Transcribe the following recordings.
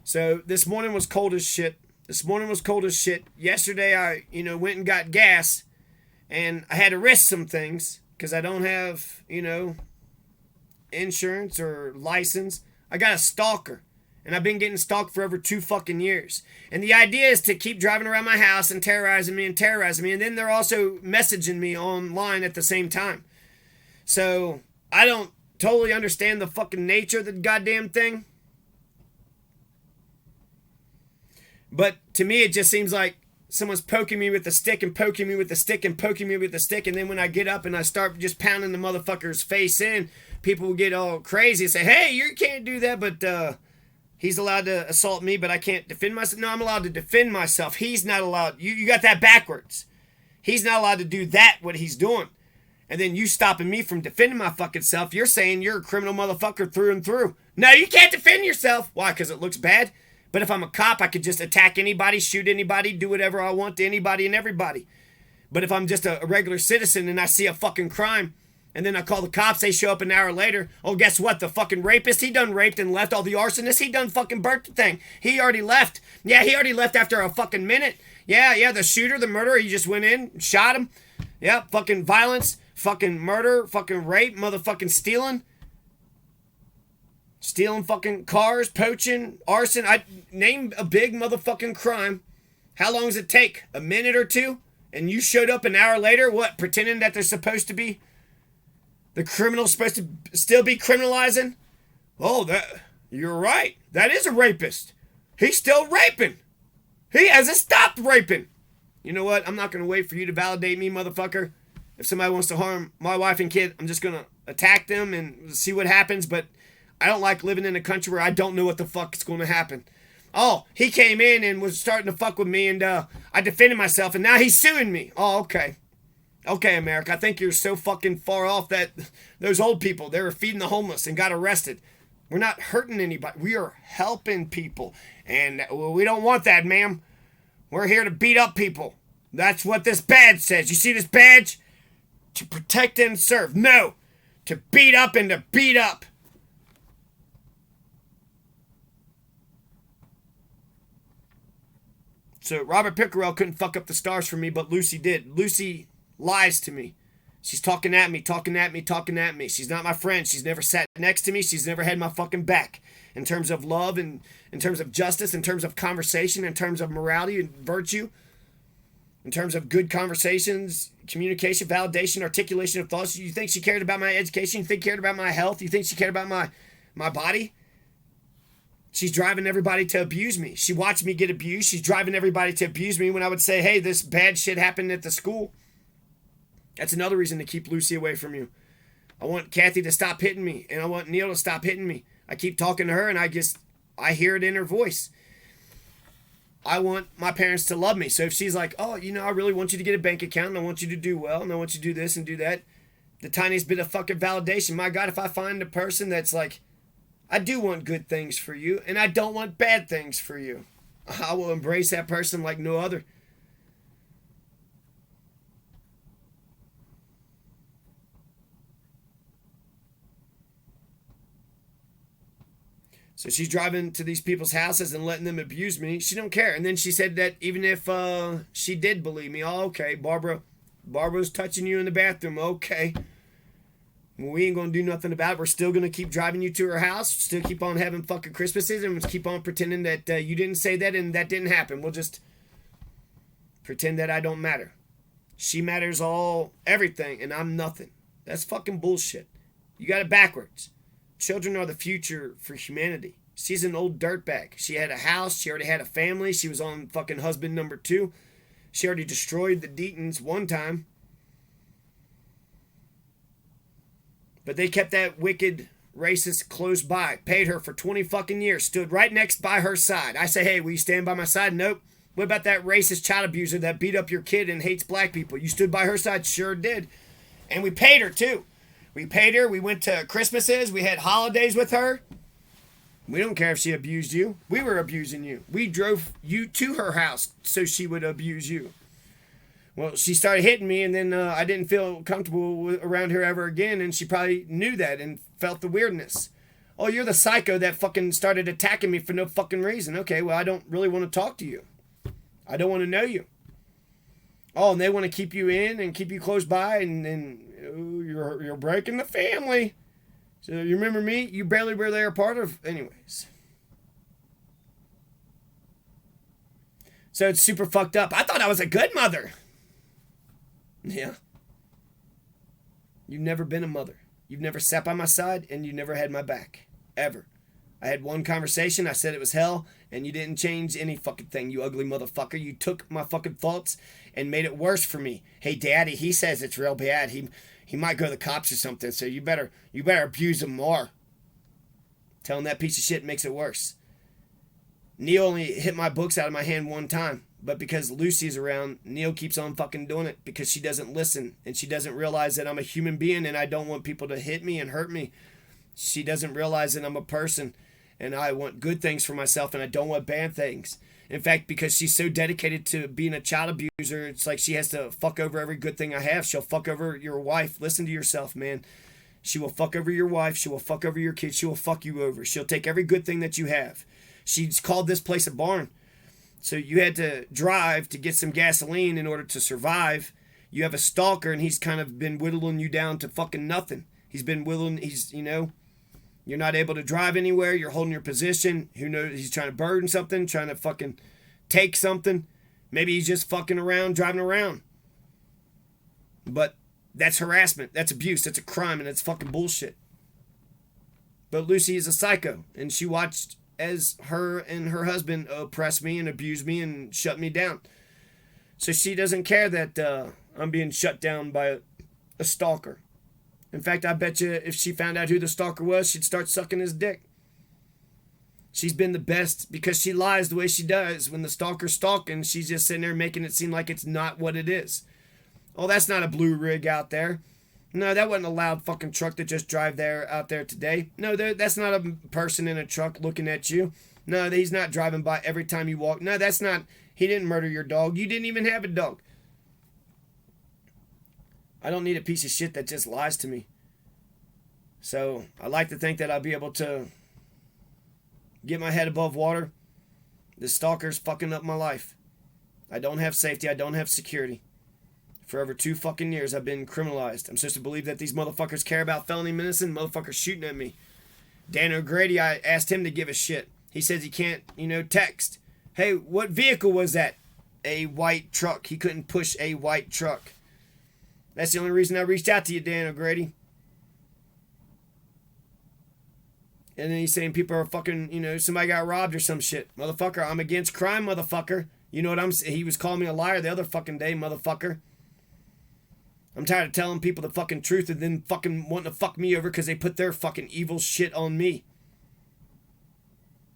So this morning was cold as shit. Yesterday I, went and got gas, and I had to risk some things because I don't have, insurance or license. I got a stalker, and I've been getting stalked for over 2 fucking years. And the idea is to keep driving around my house and terrorizing me, and then they're also messaging me online at the same time. So I don't totally understand the fucking nature of the goddamn thing. But to me, it just seems like someone's poking me with a stick and poking me with a stick and poking me with a stick. And then when I get up and I start just pounding the motherfucker's face in, people will get all crazy and say, hey, you can't do that. But he's allowed to assault me, but I can't defend myself. No, I'm allowed to defend myself. He's not allowed. You got that backwards. He's not allowed to do that, what he's doing. And then you stopping me from defending my fucking self. You're saying you're a criminal motherfucker through and through. No, you can't defend yourself. Why? Because it looks bad? But if I'm a cop, I could just attack anybody, shoot anybody, do whatever I want to anybody and everybody. But if I'm just a regular citizen and I see a fucking crime, and then I call the cops, they show up an hour later, oh, guess what? The fucking rapist, he done raped and left. All the arsonists, he done fucking burnt the thing. He already left. Yeah, he already left after a fucking minute. Yeah, the shooter, the murderer, he just went in, shot him. Yeah, fucking violence, fucking murder, fucking rape, motherfucking stealing. Stealing fucking cars, poaching, arson. I name a big motherfucking crime. How long does it take? A minute or two? And you showed up an hour later, what? Pretending that they're supposed to be... The criminal's supposed to still be criminalizing? Oh, you're right. That is a rapist. He's still raping. He hasn't stopped raping. You know what? I'm not going to wait for you to validate me, motherfucker. If somebody wants to harm my wife and kid, I'm just going to attack them and see what happens, but... I don't like living in a country where I don't know what the fuck is going to happen. Oh, he came in and was starting to fuck with me, and I defended myself, and now he's suing me. Oh, okay. Okay, America, I think you're so fucking far off that those old people, they were feeding the homeless and got arrested. We're not hurting anybody. We are helping people, and we don't want that, ma'am. We're here to beat up people. That's what this badge says. You see this badge? To protect and serve. No, to beat up and to beat up. So Robert Pickerel couldn't fuck up the stars for me, but Lucy did. Lucy lies to me. She's talking at me. She's not my friend. She's never sat next to me. She's never had my fucking back. In terms of love and in terms of justice, in terms of conversation, in terms of morality and virtue, in terms of good conversations, communication, validation, articulation of thoughts. You think she cared about my education? You think she cared about my health? You think she cared about my body? She's driving everybody to abuse me. She watched me get abused. She's driving everybody to abuse me when I would say, hey, this bad shit happened at the school. That's another reason to keep Lucy away from you. I want Kathy to stop hitting me, and I want Neil to stop hitting me. I keep talking to her, and I hear it in her voice. I want my parents to love me. So if she's like, oh, I really want you to get a bank account, and I want you to do well, and I want you to do this and do that, the tiniest bit of fucking validation. My God, if I find a person that's like, I do want good things for you, and I don't want bad things for you, I will embrace that person like no other. So she's driving to these people's houses and letting them abuse me. She don't care. And then she said that even if she did believe me, oh, okay, Barbara's touching you in the bathroom, okay. Well, we ain't going to do nothing about it. We're still going to keep driving you to her house, still keep on having fucking Christmases, and we'll keep on pretending that you didn't say that and that didn't happen. We'll just pretend that I don't matter. She matters everything, and I'm nothing. That's fucking bullshit. You got it backwards. Children are the future for humanity. She's an old dirtbag. She had a house. She already had a family. She was on fucking husband number 2. She already destroyed the Deatons one time. But they kept that wicked racist close by. Paid her for 20 fucking years. Stood right next by her side. I say, hey, will you stand by my side? Nope. What about that racist child abuser that beat up your kid and hates black people? You stood by her side? Sure did. And we paid her too. We paid her. We went to Christmases. We had holidays with her. We don't care if she abused you. We were abusing you. We drove you to her house so she would abuse you. Well, she started hitting me, and then I didn't feel comfortable around her ever again, and she probably knew that and felt the weirdness. Oh, you're the psycho that fucking started attacking me for no fucking reason. Okay, well, I don't really want to talk to you. I don't want to know you. Oh, and they want to keep you in and keep you close by, and oh, you're breaking the family. So you remember me? You barely were there a part of. Anyways. So it's super fucked up. I thought I was a good mother. Yeah. You've never been a mother. You've never sat by my side, and you never had my back. Ever. I had one conversation. I said it was hell, and you didn't change any fucking thing, you ugly motherfucker. You took my fucking thoughts and made it worse for me. Hey, Daddy, he says it's real bad. He might go to the cops or something, so you better abuse him more. Telling that piece of shit makes it worse. Neil only hit my books out of my hand one time, but because Lucy's around, Neil keeps on fucking doing it because she doesn't listen, and she doesn't realize that I'm a human being and I don't want people to hit me and hurt me. She doesn't realize that I'm a person and I want good things for myself and I don't want bad things. In fact, because she's so dedicated to being a child abuser, it's like she has to fuck over every good thing I have. She'll fuck over your wife. Listen to yourself, man. She will fuck over your wife. She will fuck over your kids. She will fuck you over. She'll take every good thing that you have. She's called this place a barn. So you had to drive to get some gasoline in order to survive. You have a stalker and he's kind of been whittling you down to fucking nothing. He's been whittling, you're not able to drive anywhere. You're holding your position. Who knows? He's trying to burden something, trying to fucking take something. Maybe he's just fucking around, driving around. But that's harassment. That's abuse. That's a crime, and that's fucking bullshit. But Lucy is a psycho, and she watched as her and her husband oppress me and abuse me and shut me down. So she doesn't care that I'm being shut down by a stalker. In fact, I bet you if she found out who the stalker was, she'd start sucking his dick. She's been the best because she lies the way she does. When the stalker's stalking, she's just sitting there making it seem like it's not what it is. Oh, that's not a blue rig out there. No, that wasn't a loud fucking truck that just drive out there today. No, that's not a person in a truck looking at you. No, he's not driving by every time you walk. No, that's not, he didn't murder your dog. You didn't even have a dog. I don't need a piece of shit that just lies to me. So I like to think that I'll be able to get my head above water. The stalker's fucking up my life. I don't have safety. I don't have security. For over 2 fucking years, I've been criminalized. I'm supposed to believe that these motherfuckers care about felony menacing, motherfuckers shooting at me. Dan O'Grady, I asked him to give a shit. He says he can't, text. Hey, what vehicle was that? A white truck. He couldn't push a white truck. That's the only reason I reached out to you, Dan O'Grady. And then he's saying people are fucking, somebody got robbed or some shit. Motherfucker, I'm against crime, motherfucker. You know what I'm saying? He was calling me a liar the other fucking day, motherfucker. I'm tired of telling people the fucking truth and then fucking wanting to fuck me over because they put their fucking evil shit on me.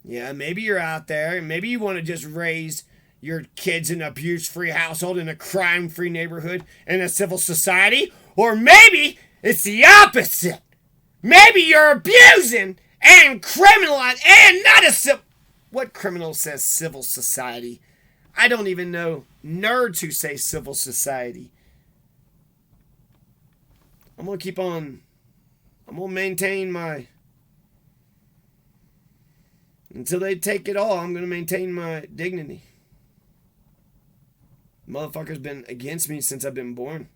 Yeah, maybe you're out there and maybe you want to just raise your kids in an abuse-free household, in a crime-free neighborhood, in a civil society. Or maybe it's the opposite. Maybe you're abusing and criminalizing and not a civil... What criminal says civil society? I don't even know nerds who say civil society. I'm going to keep on... I'm going to maintain my... Until they take it all, I'm going to maintain my dignity. Motherfucker's been against me since I've been born.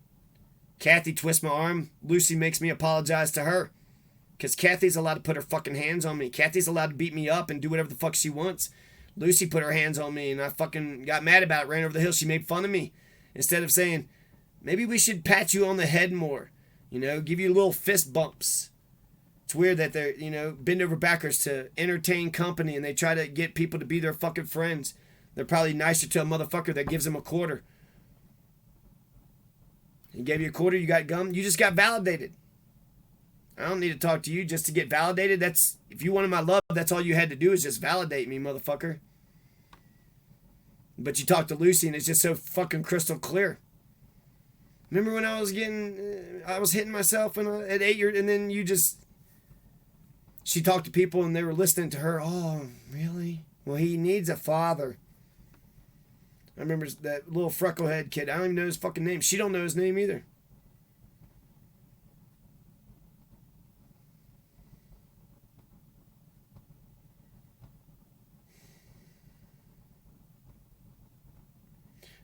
Kathy twists my arm. Lucy makes me apologize to her. Because Kathy's allowed to put her fucking hands on me. Kathy's allowed to beat me up and do whatever the fuck she wants. Lucy put her hands on me and I fucking got mad about it. Ran over the hill. She made fun of me. Instead of saying, maybe we should pat you on the head more. Give you little fist bumps. It's weird that they're, bend over backwards to entertain company and they try to get people to be their fucking friends. They're probably nicer to a motherfucker that gives them a quarter. He gave you a quarter, you got gum, you just got validated. I don't need to talk to you just to get validated. If you wanted my love, that's all you had to do is just validate me, motherfucker. But you talk to Lucy and it's just so fucking crystal clear. Remember when I was hitting myself at 8 years, and then she talked to people and they were listening to her. Oh, really? Well, he needs a father. I remember that little frecklehead kid. I don't even know his fucking name. She don't know his name either.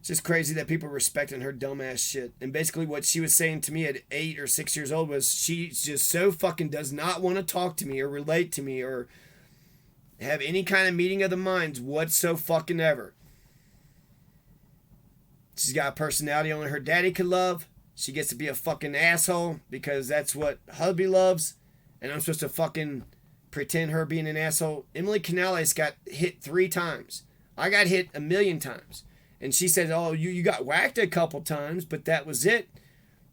It's just crazy that people are respecting her dumbass shit. And basically what she was saying to me at 8 or 6 years old was she just so fucking does not want to talk to me or relate to me or have any kind of meeting of the minds whatsoever fucking ever. She's got a personality only her daddy could love. She gets to be a fucking asshole because that's what hubby loves. And I'm supposed to fucking pretend her being an asshole. Emily Canales got hit 3 times. I got hit 1,000,000 times. And she said, oh, you got whacked a couple times, but that was it.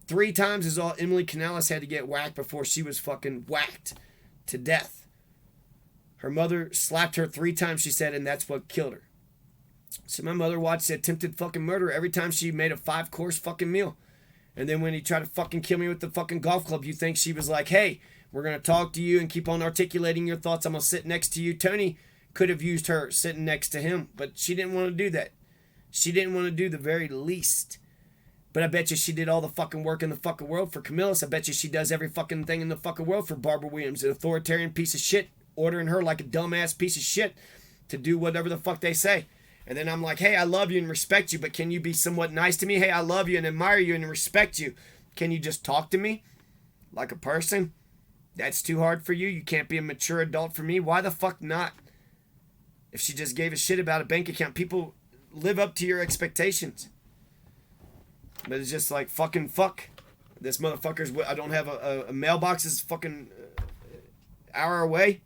3 times is all Emily Canales had to get whacked before she was fucking whacked to death. Her mother slapped her 3 times, she said, and that's what killed her. So my mother watched attempted fucking murder every time she made a 5-course fucking meal. And then when he tried to fucking kill me with the fucking golf club, you think she was like, hey, we're going to talk to you and keep on articulating your thoughts. I'm going to sit next to you. Tony could have used her sitting next to him, but she didn't want to do that. She didn't want to do the very least. But I bet you she did all the fucking work in the fucking world for Camillus. I bet you she does every fucking thing in the fucking world for Barbara Williams, an authoritarian piece of shit, ordering her like a dumbass piece of shit to do whatever the fuck they say. And then I'm like, hey, I love you and respect you, but can you be somewhat nice to me? Hey, I love you and admire you and respect you. Can you just talk to me like a person? That's too hard for you? You can't be a mature adult for me? Why the fuck not? If she just gave a shit about a bank account, people live up to your expectations. But it's just like, fucking fuck. This motherfucker's, I don't have a mailbox is fucking hour away.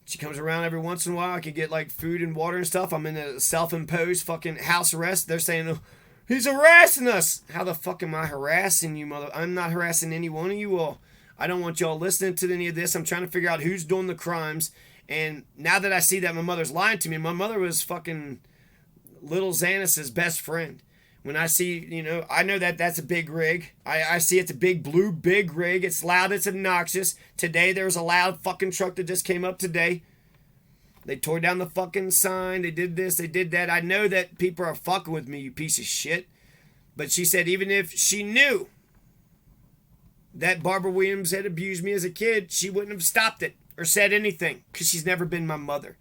She comes around every once in a while. I can get like food and water and stuff. I'm in a self-imposed fucking house arrest. They're saying, oh, he's harassing us. How the fuck am I harassing you, mother? I'm not harassing any one of you all. I don't want y'all listening to any of this. I'm trying to figure out who's doing the crimes. And now that I see that my mother's lying to me, my mother was fucking little Xanas's best friend. When I see, I know that that's a big rig. I see it's a big blue big rig. It's loud, it's obnoxious. Today there was a loud fucking truck that just came up today. They tore down the fucking sign. They did this, they did that. I know that people are fucking with me, you piece of shit. But she said even if she knew that Barbara Williams had abused me as a kid, she wouldn't have stopped it or said anything because she's never been my mother.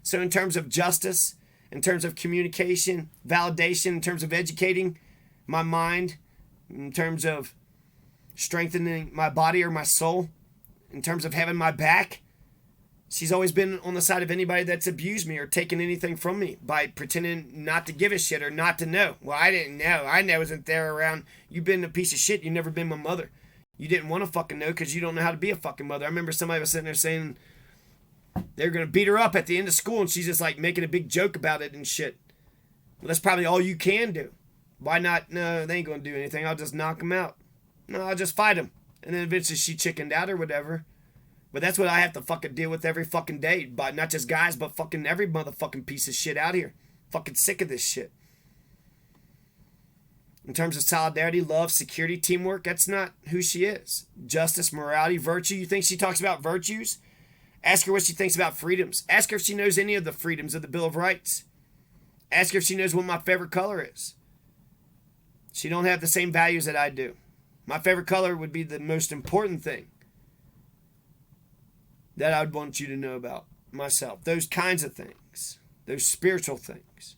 So in terms of justice, in terms of communication, validation, in terms of educating my mind, in terms of strengthening my body or my soul, in terms of having my back, she's always been on the side of anybody that's abused me or taken anything from me by pretending not to give a shit or not to know. Well, I didn't know. I wasn't there around. You've been a piece of shit. You've never been my mother. You didn't want to fucking know because you don't know how to be a fucking mother. I remember somebody was sitting there saying they were going to beat her up at the end of school and she's just like making a big joke about it and shit. Well, that's probably all you can do. Why not? No, they ain't going to do anything. I'll just knock them out. No, I'll just fight them. And then eventually she chickened out or whatever. But that's what I have to fucking deal with every fucking day. But not just guys, but fucking every motherfucking piece of shit out here. Fucking sick of this shit. In terms of solidarity, love, security, teamwork, that's not who she is. Justice, morality, virtue. You think she talks about virtues? Ask her what she thinks about freedoms. Ask her if she knows any of the freedoms of the Bill of Rights. Ask her if she knows what my favorite color is. She don't have the same values that I do. My favorite color would be the most important thing that I would want you to know about myself. Those kinds of things. Those spiritual things.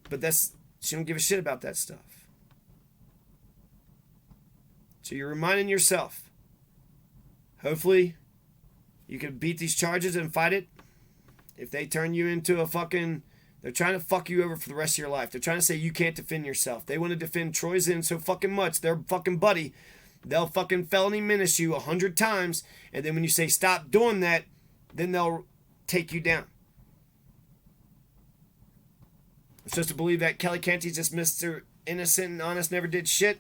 But she don't give a shit about that stuff. So you're reminding yourself. Hopefully, you can beat these charges and fight it. If they turn you into a fucking... They're trying to fuck you over for the rest of your life. They're trying to say you can't defend yourself. They want to defend Troy Zinn so fucking much. Their fucking buddy. They'll fucking felony menace you 100 times. And then when you say stop doing that, then they'll take you down. I'm supposed to believe that Kelly Canty's just Mr. Innocent and honest, never did shit.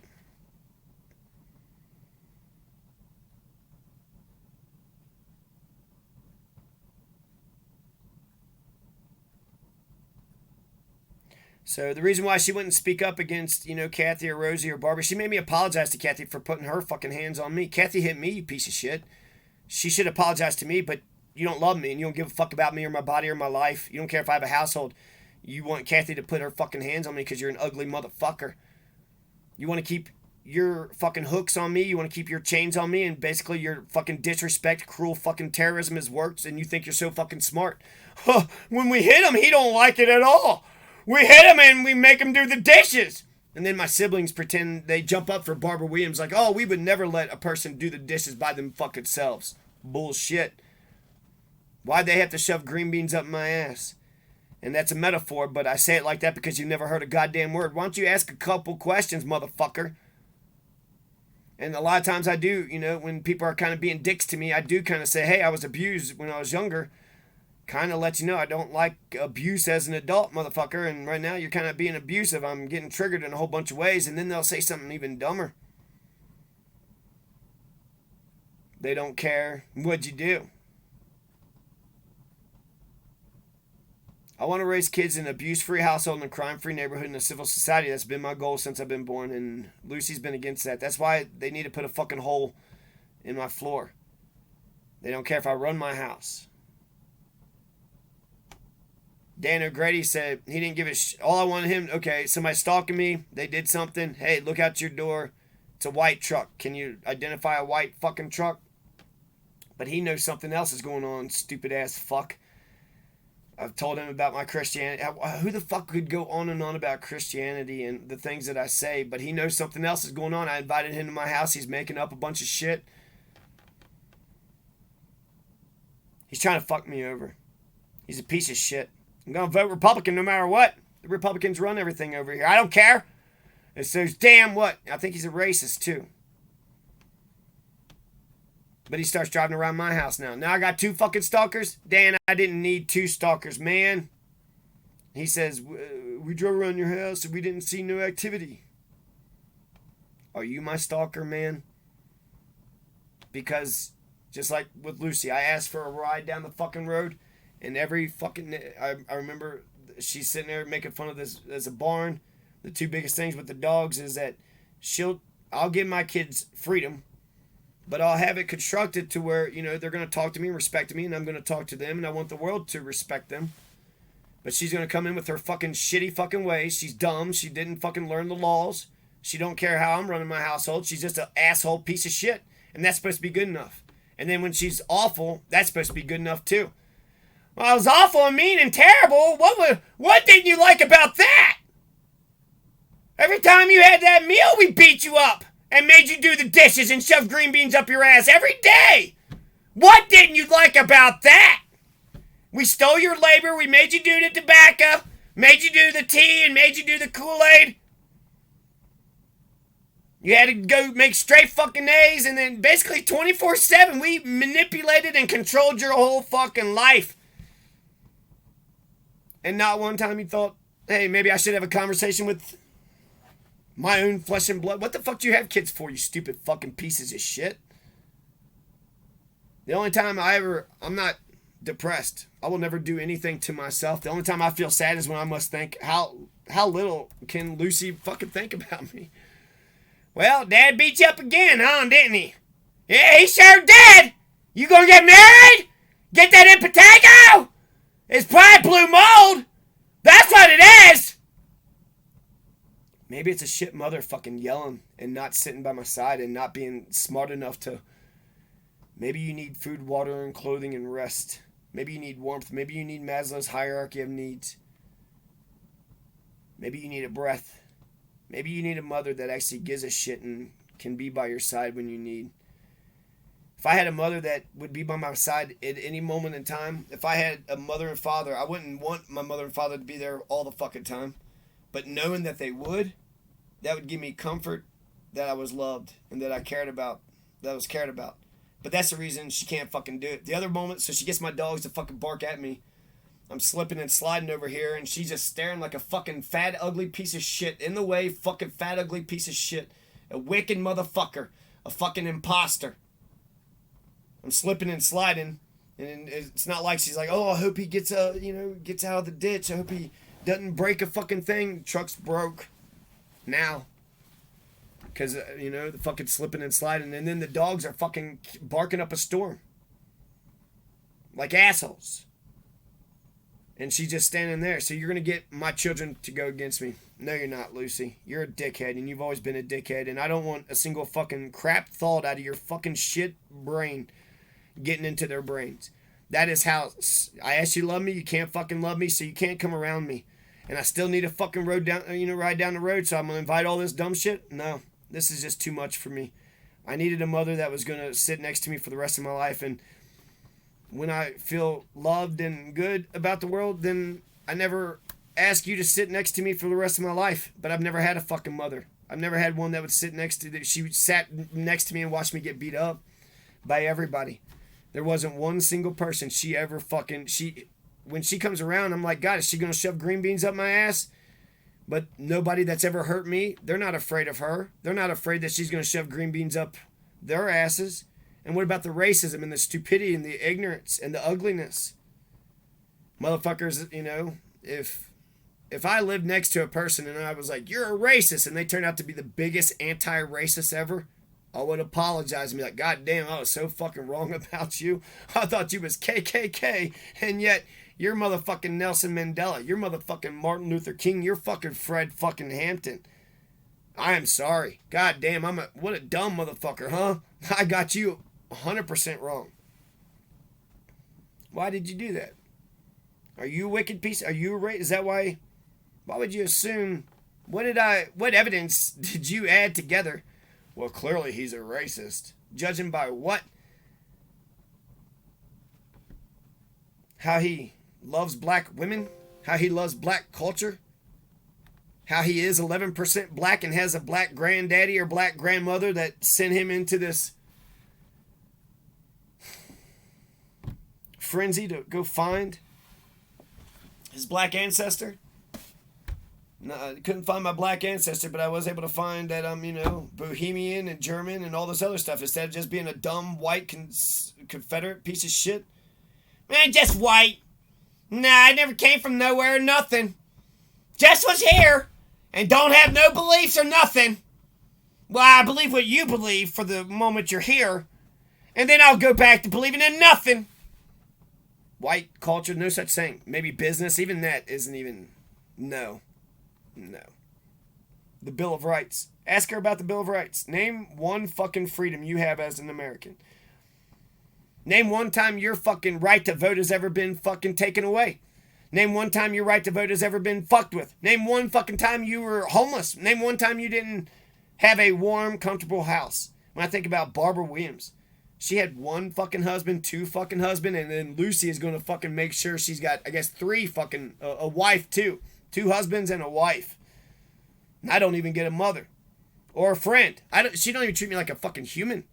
So the reason why she wouldn't speak up against, Kathy or Rosie or Barbara, she made me apologize to Kathy for putting her fucking hands on me. Kathy hit me, you piece of shit. She should apologize to me, but you don't love me and you don't give a fuck about me or my body or my life. You don't care if I have a household. You want Kathy to put her fucking hands on me because you're an ugly motherfucker. You want to keep your fucking hooks on me. You want to keep your chains on me. And basically your fucking disrespect, cruel fucking terrorism has worked. And you think you're so fucking smart. When we hit him, he don't like it at all. We hit him and we make him do the dishes. And then my siblings pretend they jump up for Barbara Williams like, oh, we would never let a person do the dishes by them fucking selves. Bullshit. Why'd they have to shove green beans up my ass? And that's a metaphor, but I say it like that because you never heard a goddamn word. Why don't you ask a couple questions, motherfucker? And a lot of times I do, you know, when people are kind of being dicks to me, I do kind of say, hey, I was abused when I was younger. Kind of let you know I don't like abuse as an adult, motherfucker. And right now you're kind of being abusive. I'm getting triggered in a whole bunch of ways. And then they'll say something even dumber. They don't care. What'd you do? I want to raise kids in an abuse-free household and a crime-free neighborhood in a civil society. That's been my goal since I've been born, and Lucy's been against that. That's why they need to put a fucking hole in my floor. They don't care if I run my house. Dan O'Grady said he didn't give a all I wanted him, okay, somebody's stalking me. They did something. Hey, look out your door. It's a white truck. Can you identify a white fucking truck? But he knows something else is going on, stupid-ass fuck. I've told him about my Christianity. Who the fuck could go on and on about Christianity and the things that I say? But he knows something else is going on. I invited him to my house. He's making up a bunch of shit. He's trying to fuck me over. He's a piece of shit. I'm going to vote Republican no matter what. The Republicans run everything over here. I don't care. It says, damn what? I think he's a racist too. But he starts driving around my house now. Now I got 2 fucking stalkers. Dan, I didn't need 2 stalkers, man. He says, we drove around your house and we didn't see no activity. Are you my stalker, man? Because, just like with Lucy, I asked for a ride down the fucking road. And every fucking... I remember she's sitting there making fun of this as a barn. The 2 biggest things with the dogs is that I'll give my kids freedom. But I'll have it constructed to where, you know, they're going to talk to me and respect me, and I'm going to talk to them, and I want the world to respect them. But she's going to come in with her fucking shitty fucking ways. She's dumb. She didn't fucking learn the laws. She don't care how I'm running my household. She's just an asshole piece of shit. And that's supposed to be good enough. And then when she's awful, that's supposed to be good enough too. Well, I was awful and mean and terrible. What didn't you like about that? Every time you had that meal, we beat you up. And made you do the dishes and shove green beans up your ass every day. What didn't you like about that? We stole your labor. We made you do the tobacco. Made you do the tea and made you do the Kool-Aid. You had to go make straight fucking A's. And then basically 24/7 we manipulated and controlled your whole fucking life. And not one time you thought, hey, maybe I should have a conversation with... my own flesh and blood. What the fuck do you have kids for, you stupid fucking pieces of shit? The only time I'm not depressed. I will never do anything to myself. The only time I feel sad is when I must think, how little can Lucy fucking think about me? Well, Dad beat you up again, huh, didn't he? Yeah, he sure did. You gonna get married? Get that impetigo? It's probably blue mold. That's what it is. Maybe it's a shit mother fucking yelling and not sitting by my side and not being smart enough to... Maybe you need food, water, and clothing and rest. Maybe you need warmth. Maybe you need Maslow's hierarchy of needs. Maybe you need a breath. Maybe you need a mother that actually gives a shit and can be by your side when you need. If I had a mother that would be by my side at any moment in time, if I had a mother and father, I wouldn't want my mother and father to be there all the fucking time. But knowing that they would, that would give me comfort that I was loved and that I cared about, that I was cared about. But that's the reason she can't fucking do it. The other moment, so she gets my dogs to fucking bark at me. I'm slipping and sliding over here, and she's just staring like a fucking fat, ugly piece of shit. In the way, fucking fat, ugly piece of shit. A wicked motherfucker. A fucking imposter. I'm slipping and sliding, and it's not like she's like, oh, I hope he gets out of the ditch. I hope he doesn't break a fucking thing. Truck's broke. Now. Because, the fucking slipping and sliding. And then the dogs are fucking barking up a storm. Like assholes. And she's just standing there. So you're going to get my children to go against me. No, you're not, Lucy. You're a dickhead, and you've always been a dickhead. And I don't want a single fucking crap thought out of your fucking shit brain getting into their brains. That is how I asked you to love me. You can't fucking love me, so you can't come around me. And I still need a fucking ride down the road, so I'm going to invite all this dumb shit? No, this is just too much for me. I needed a mother that was going to sit next to me for the rest of my life, and when I feel loved and good about the world, then I never ask you to sit next to me for the rest of my life. But I've never had a fucking mother. I've never had one that would sit next to, that she sat next to me and watched me get beat up by everybody. There wasn't one single person she ever fucking, when she comes around, I'm like, God, is she going to shove green beans up my ass? But nobody that's ever hurt me, they're not afraid of her. They're not afraid that she's going to shove green beans up their asses. And what about the racism and the stupidity and the ignorance and the ugliness? Motherfuckers, if I lived next to a person and I was like, you're a racist, and they turned out to be the biggest anti-racist ever, I would apologize and be like, God damn, I was so fucking wrong about you. I thought you was KKK, and yet you're motherfucking Nelson Mandela. You're motherfucking Martin Luther King. You're fucking Fred fucking Hampton. I am sorry. God damn, what a dumb motherfucker, huh? I got you 100% wrong. Why did you do that? Are you a wicked piece? Are you a racist? Is that why? Why would you assume? What evidence did you add together? Well, clearly he's a racist. Judging by what? How he loves black women? How he loves black culture? How he is 11% black and has a black granddaddy or black grandmother that sent him into this frenzy to go find his black ancestor. No, I couldn't find my black ancestor, but I was able to find that I'm, Bohemian and German and all this other stuff instead of just being a dumb white Confederate piece of shit. Man, just white. Nah, I never came from nowhere or nothing. Just was here and don't have no beliefs or nothing. Well, I believe what you believe for the moment you're here, and then I'll go back to believing in nothing. White culture, no such thing. Maybe business, even that isn't even... No. The Bill of Rights. Ask her about the Bill of Rights. Name one fucking freedom you have as an American. Name one time your fucking right to vote has ever been fucking taken away. Name one time your right to vote has ever been fucked with. Name one fucking time you were homeless. Name one time you didn't have a warm, comfortable house. When I think about Barbara Williams, she had one fucking husband, two fucking husbands, and then Lucy is going to fucking make sure she's got, I guess, three fucking, a wife too. Two husbands and a wife. And I don't even get a mother. Or a friend. She don't even treat me like a fucking human.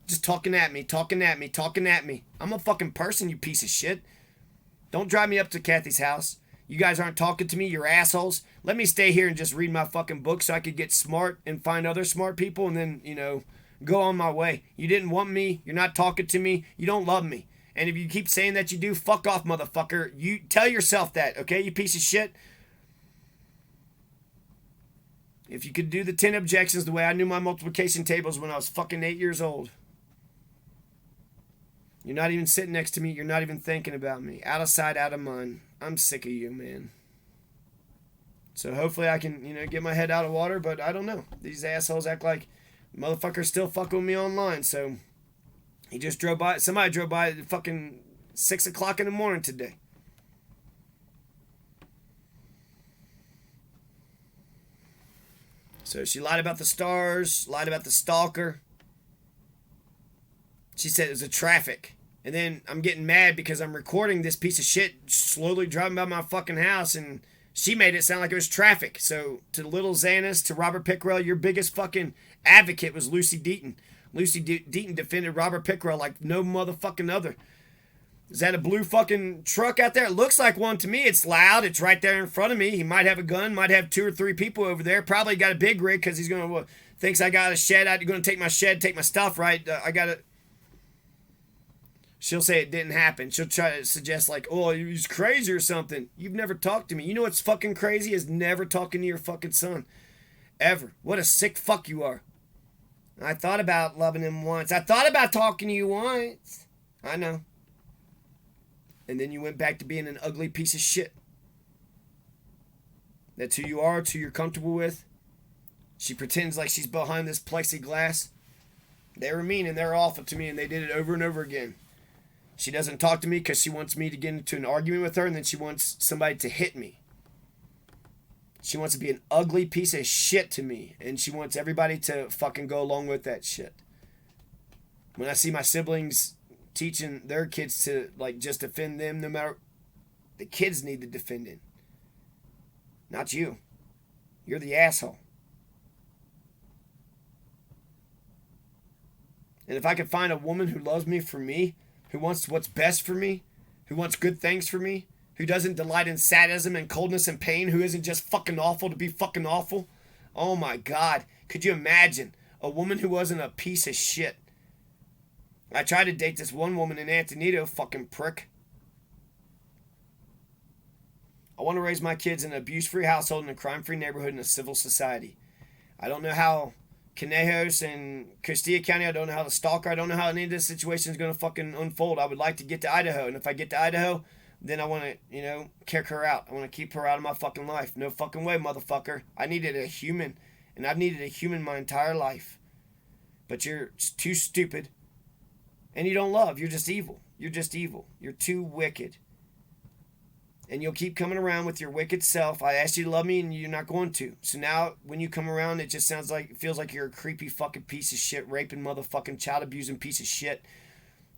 Just talking at me. I'm a fucking person, you piece of shit. Don't drive me up to Kathy's house. You guys aren't talking to me, you're assholes. Let me stay here and just read my fucking book so I could get smart and find other smart people and then, go on my way. You didn't want me. You're not talking to me. You don't love me. And if you keep saying that you do, fuck off, motherfucker. You tell yourself that, okay, you piece of shit? If you could do the 10 objections the way I knew my multiplication tables when I was fucking 8 years old. You're not even sitting next to me. You're not even thinking about me. Out of sight, out of mind. I'm sick of you, man. So hopefully I can, get my head out of water, but I don't know. These assholes act like motherfuckers still fucking with me online, so he just drove by. Somebody drove by at fucking 6 o'clock in the morning today. So she lied about the stars, lied about the stalker. She said it was a traffic. And then I'm getting mad because I'm recording this piece of shit slowly driving by my fucking house, and she made it sound like it was traffic. So to Little Xanis, to Robert Pickrell, your biggest fucking advocate was Lucy Deaton. Lucy Deaton defended Robert Pickrell like no motherfucking other. Is that a blue fucking truck out there? It looks like one to me. It's loud. It's right there in front of me. He might have a gun, might have 2 or 3 people over there. Probably got a big rig because he's going to, thinks I got a shed. I'm going to take my shed, take my stuff, right? I got to. She'll say it didn't happen. She'll try to suggest like, oh, he's crazy or something. You've never talked to me. You know what's fucking crazy is never talking to your fucking son. Ever. What a sick fuck you are. I thought about loving him once. I thought about talking to you once. I know. And then you went back to being an ugly piece of shit. That's who you are, it's who you're comfortable with. She pretends like she's behind this plexiglass. They were mean and they're awful to me, and they did it over and over again. She doesn't talk to me because she wants me to get into an argument with her, and then she wants somebody to hit me. She wants to be an ugly piece of shit to me, and she wants everybody to fucking go along with that shit. When I see my siblings teaching their kids to like just defend them, no matter, the kids need the defending. Not you. You're the asshole. And if I could find a woman who loves me for me, who wants what's best for me, who wants good things for me, who doesn't delight in sadism and coldness and pain, who isn't just fucking awful to be fucking awful. Oh my God. Could you imagine a woman who wasn't a piece of shit? I tried to date this one woman in Antonito, fucking prick. I want to raise my kids in an abuse-free household, in a crime-free neighborhood, in a civil society. I don't know how Conejos and Castilla County, I don't know how the Stalker, I don't know how any of this situation is going to fucking unfold. I would like to get to Idaho, and if I get to Idaho, then I want to, kick her out. I want to keep her out of my fucking life. No fucking way, motherfucker. I needed a human, and I've needed a human my entire life. But you're too stupid, and you don't love. You're just evil. You're just evil. You're too wicked. And you'll keep coming around with your wicked self. I asked you to love me, and you're not going to. So now, when you come around, it just it feels like you're a creepy fucking piece of shit, raping motherfucking child abusing piece of shit.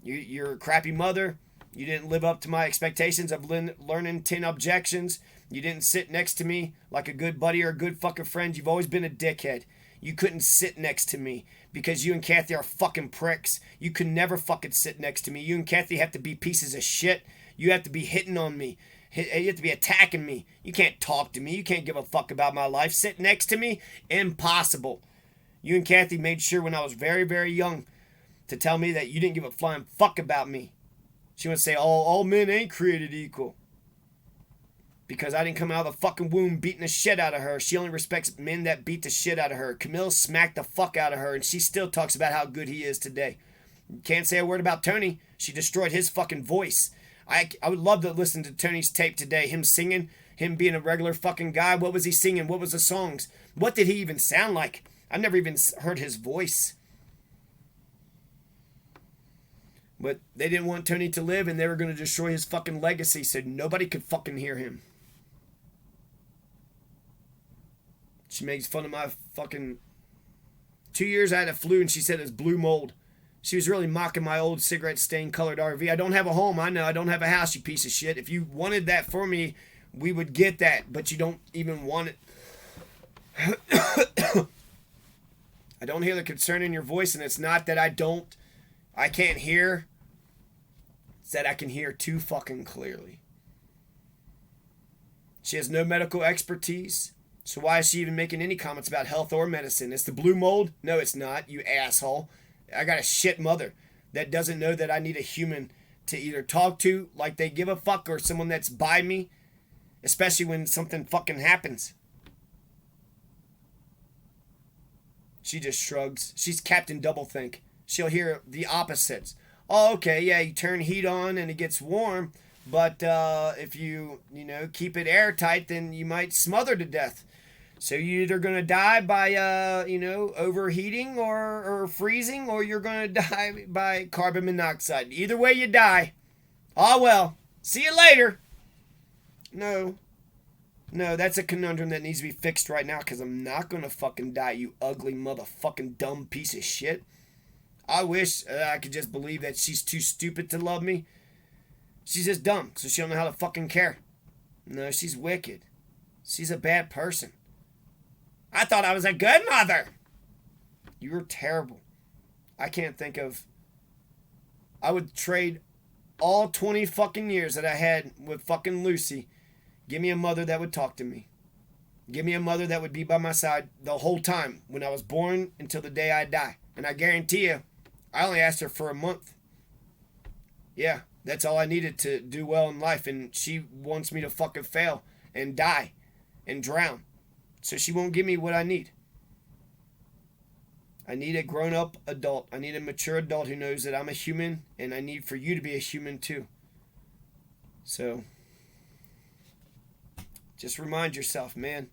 You're a crappy mother. You didn't live up to my expectations of learning 10 objections. You didn't sit next to me like a good buddy or a good fucking friend. You've always been a dickhead. You couldn't sit next to me because you and Kathy are fucking pricks. You could never fucking sit next to me. You and Kathy have to be pieces of shit. You have to be hitting on me. You have to be attacking me. You can't talk to me. You can't give a fuck about my life. Sit next to me? Impossible. You and Kathy made sure when I was very, very young to tell me that you didn't give a flying fuck about me. She would say, all men ain't created equal. Because I didn't come out of the fucking womb beating the shit out of her. She only respects men that beat the shit out of her. Camille smacked the fuck out of her, and she still talks about how good he is today. Can't say a word about Tony. She destroyed his fucking voice. I would love to listen to Tony's tape today. Him singing, him being a regular fucking guy. What was he singing? What was the songs? What did he even sound like? I've never even heard his voice. But they didn't want Tony to live, and they were going to destroy his fucking legacy so nobody could fucking hear him. She makes fun of my fucking... 2 years I had a flu, and she said it was blue mold. She was really mocking my old cigarette-stained colored RV. I don't have a home. I know. I don't have a house, you piece of shit. If you wanted that for me, we would get that. But you don't even want it. I don't hear the concern in your voice, and it's not that I can't hear. It's that I can hear too fucking clearly. She has no medical expertise. So why is she even making any comments about health or medicine? It's the blue mold? No, it's not, you asshole. I got a shit mother that doesn't know that I need a human to either talk to like they give a fuck or someone that's by me, especially when something fucking happens. She just shrugs. She's Captain Doublethink. She'll hear the opposites. Oh, okay, yeah, you turn heat on and it gets warm, but if you keep it airtight, then you might smother to death. So you're either going to die by, overheating or freezing, or you're going to die by carbon monoxide. Either way you die. Ah, well. See you later. No, that's a conundrum that needs to be fixed right now, because I'm not going to fucking die, you ugly motherfucking dumb piece of shit. I wish I could just believe that she's too stupid to love me. She's just dumb, so she don't know how to fucking care. No, she's wicked. She's a bad person. I thought I was a good mother. You were terrible. I can't think of... I would trade all 20 fucking years that I had with fucking Lucy. Give me a mother that would talk to me. Give me a mother that would be by my side the whole time when I was born until the day I die. And I guarantee you, I only asked her for a month. Yeah, that's all I needed to do well in life. And she wants me to fucking fail and die and drown. So she won't give me what I need. I need a grown-up adult. I need a mature adult who knows that I'm a human, and I need for you to be a human too. So just remind yourself, man.